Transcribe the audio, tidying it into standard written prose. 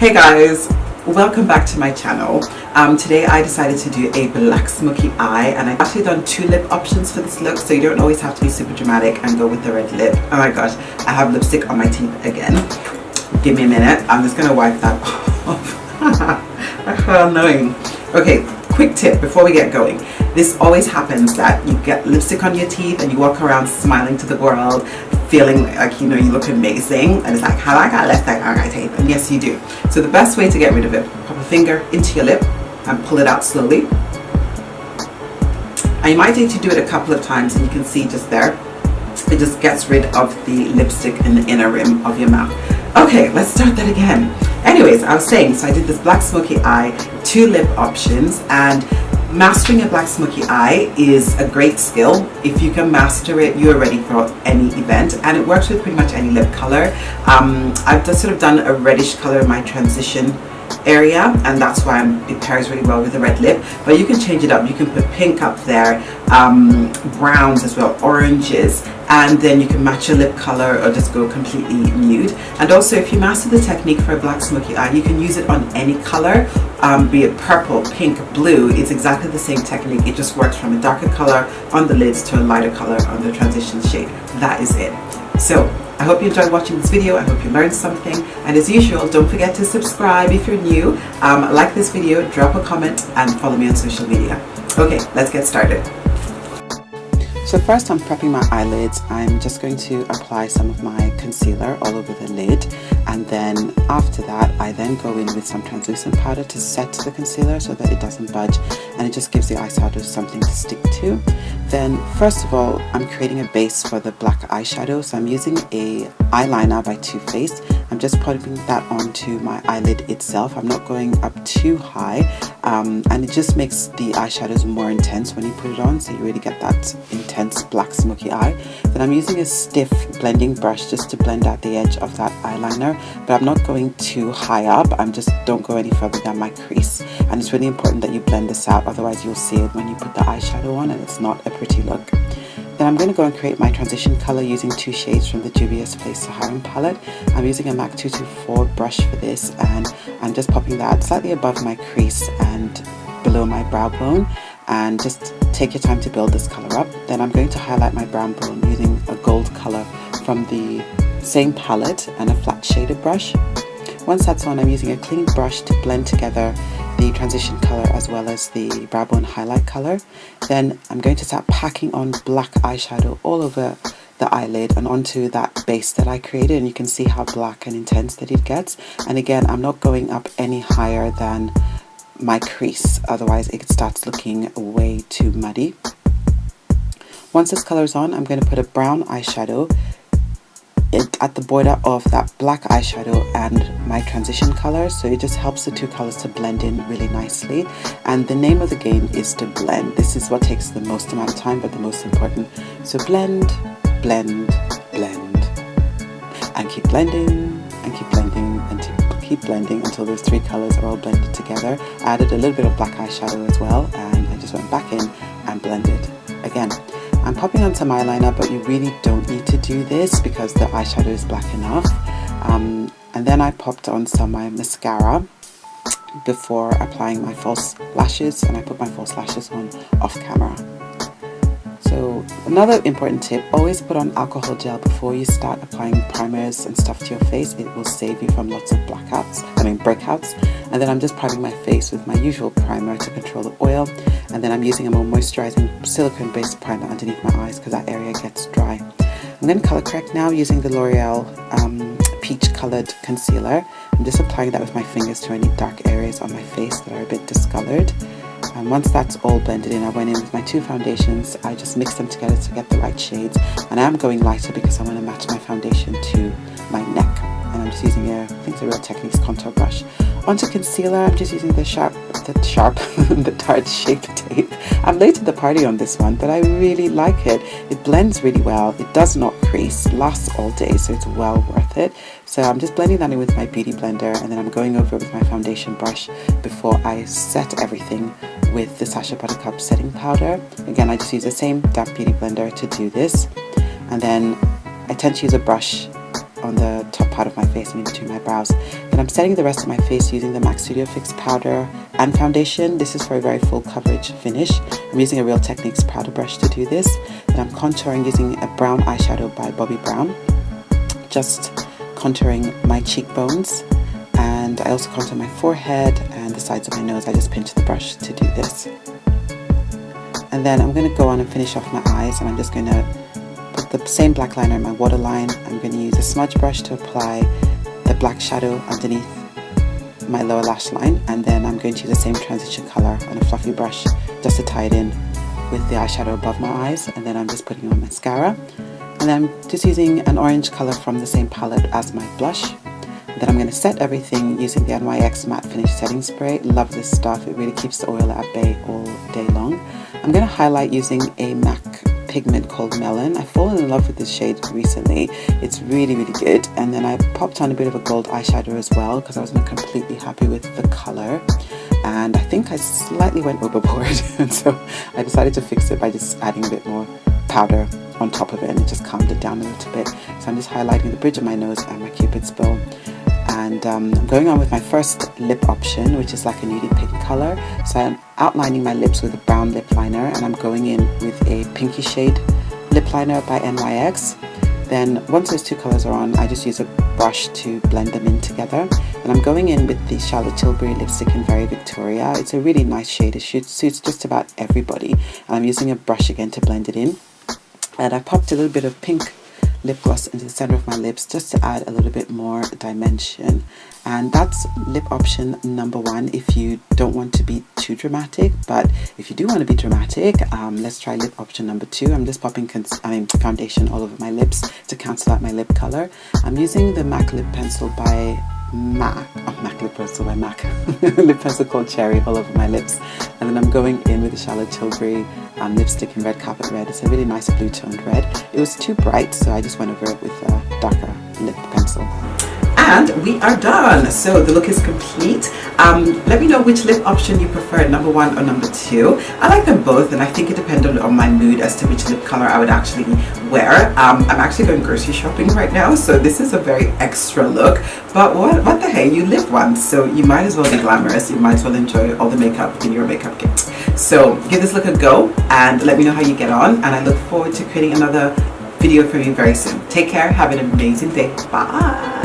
Hey guys, welcome back to my channel. Today I decided to do a black smoky eye, and I've actually done two lip options for this look, so you don't always have to be super dramatic and go with the red lip. Oh my gosh, I have lipstick on my teeth again. Give me a minute, I'm just gonna wipe that off. That's so annoying. Okay, quick tip before we get going. This always happens that you get lipstick on your teeth and you walk around smiling to the world, feeling like, you know, you look amazing, and it's like, how I got lipstick on my teeth? And yes, you do. So the best way to get rid of it, pop a finger into your lip and pull it out slowly. And you might need to do it a couple of times, and you can see just there, it just gets rid of the lipstick in the inner rim of your mouth. Okay, let's start that again. Anyways, I was saying, so I did this black smoky eye, two lip options, and mastering a black smoky eye is a great skill. If you can master it, you're ready for any event, and it works with pretty much any lip color. I've just sort of done a reddish color in my transition area, and that's why it pairs really well with the red lip, but you can change it up. You can put pink up there, browns as well, oranges, and then you can match your lip color or just go completely nude. And also, if you master the technique for a black smoky eye, you can use it on any color, be it purple, pink, blue. It's exactly the same technique. It just works from a darker color on the lids to a lighter color on the transition shade. That is it. So I hope you enjoyed watching this video. I hope you learned something, and as usual, don't forget to subscribe if you're new, like this video, drop a comment, and follow me on social media. Okay, let's get started. So first, I'm prepping my eyelids. I'm just going to apply some of my concealer all over the lid, and then after that I then go in with some translucent powder to set the concealer so that it doesn't budge, and it just gives the eyeshadow something to stick to. Then first of all, I'm creating a base for the black eyeshadow, so I'm using a eyeliner by Too Faced. I'm just putting that onto my eyelid itself. I'm not going up too high, and it just makes the eyeshadows more intense when you put it on, so you really get that intense black smoky eye. Then I'm using a stiff blending brush just to blend out the edge of that eyeliner, but I'm not going too high up. I'm just don't go any further than my crease, and it's really important that you blend this out, otherwise you'll see it when you put the eyeshadow on and it's not a pretty look. Then I'm going to go and create my transition color using two shades from the JUVIA'S Saharan palette. I'm using a MAC 224 brush for this, and I'm just popping that slightly above my crease and below my brow bone, and just take your time to build this color up. Then I'm going to highlight my brow bone using a gold color from the same palette and a flat shaded brush. Once that's on, I'm using a clean brush to blend together the transition color as well as the brow bone highlight color. Then I'm going to start packing on black eyeshadow all over the eyelid and onto that base that I created, and you can see how black and intense that it gets. And again, I'm not going up any higher than my crease, otherwise it starts looking way too muddy. Once this color is on, I'm going to put a brown eyeshadow at the border of that black eyeshadow and my transition color, so it just helps the two colors to blend in really nicely. And the name of the game is to blend. This is what takes the most amount of time, but the most important. So blend, blend, blend, and keep blending and keep blending and keep blending until those three colors are all blended together. I added a little bit of black eyeshadow as well, and I just went back in and blended again. I'm popping on some eyeliner, but you really don't need to do this because the eyeshadow is black enough. And then I popped on some of my mascara before applying my false lashes, and I put my false lashes on off camera. So another important tip, always put on alcohol gel before you start applying primers and stuff to your face. It will save you from lots of breakouts. And then I'm just priming my face with my usual primer to control the oil, and then I'm using a more moisturizing silicone based primer underneath my eyes because that area gets dry. I'm going to color correct now using the L'Oreal peach colored concealer. I'm just applying that with my fingers to any dark areas on my face that are a bit discolored. And once that's all blended in, I went in with my two foundations. I just mixed them together to get the right shades, and I am going lighter because I want to match my foundation to my neck. And I'm just using I think it's a Real Techniques contour brush. Onto concealer, I'm just using the Tarte Shape Tape. I'm late to the party on this one, but I really like it. It blends really well. It does not crease, lasts all day, so it's well worth it. So I'm just blending that in with my beauty blender, and then I'm going over with my foundation brush before I set everything with the SACHA Buttercup setting powder. Again, I just use the same damp beauty blender to do this, and then I tend to use a brush on the top part of my face and in between my brows. Then I'm setting the rest of my face using the MAC Studio Fix powder and foundation. This is for a very full coverage finish. I'm using a Real Techniques powder brush to do this. Then I'm contouring using a brown eyeshadow by Bobbi Brown. Just contouring my cheekbones, and I also contour my forehead and the sides of my nose. I just pinch the brush to do this. And then I'm going to go on and finish off my eyes, and I'm just going to put the same black liner in my waterline. I'm going to use a smudge brush to apply the black shadow underneath my lower lash line, and then I'm going to use the same transition color on a fluffy brush just to tie it in with the eyeshadow above my eyes. And then I'm just putting on mascara, and then I'm just using an orange color from the same palette as my blush. Then I'm going to set everything using the NYX Matte Finish Setting Spray. Love this stuff, it really keeps the oil at bay all day long. I'm going to highlight using a MAC pigment called Melon. I've fallen in love with this shade recently. It's really, really good. And then I popped on a bit of a gold eyeshadow as well because I wasn't completely happy with the color. And I think I slightly went overboard. And so I decided to fix it by just adding a bit more powder on top of it, and it just calmed it down a little bit. So I'm just highlighting the bridge of my nose and my cupid's bow. And I'm going on with my first lip option, which is like a nudie pink color. So I'm outlining my lips with a brown lip liner, and I'm going in with a pinky shade lip liner by NYX. Then once those two colors are on, I just use a brush to blend them in together. And I'm going in with the Charlotte Tilbury lipstick in Very Victoria. It's a really nice shade. It suits just about everybody. And I'm using a brush again to blend it in. And I popped a little bit of pink lip gloss into the center of my lips just to add a little bit more dimension. And that's lip option number 1 if you don't want to be too dramatic. But if you do want to be dramatic, let's try lip option number 2. I'm just popping foundation all over my lips to cancel out my lip color. I'm using the MAC lip pencil by MAC lip pencil called Cherry all over my lips. And then I'm going in with the Charlotte Tilbury lipstick in Red Carpet Red. It's a really nice blue toned red. It was too bright, so I just went over it with a darker lip pencil. And we are done. So the look is complete. Let me know which lip option you prefer, number 1 or number 2. I like them both, and I think it depended on my mood as to which lip color I would actually wear. I'm actually going grocery shopping right now, so this is a very extra look. But what the hey, you live once, so you might as well be glamorous. You might as well enjoy all the makeup in your makeup kit. So give this look a go and let me know how you get on. And I look forward to creating another video for you very soon. Take care. Have an amazing day. Bye.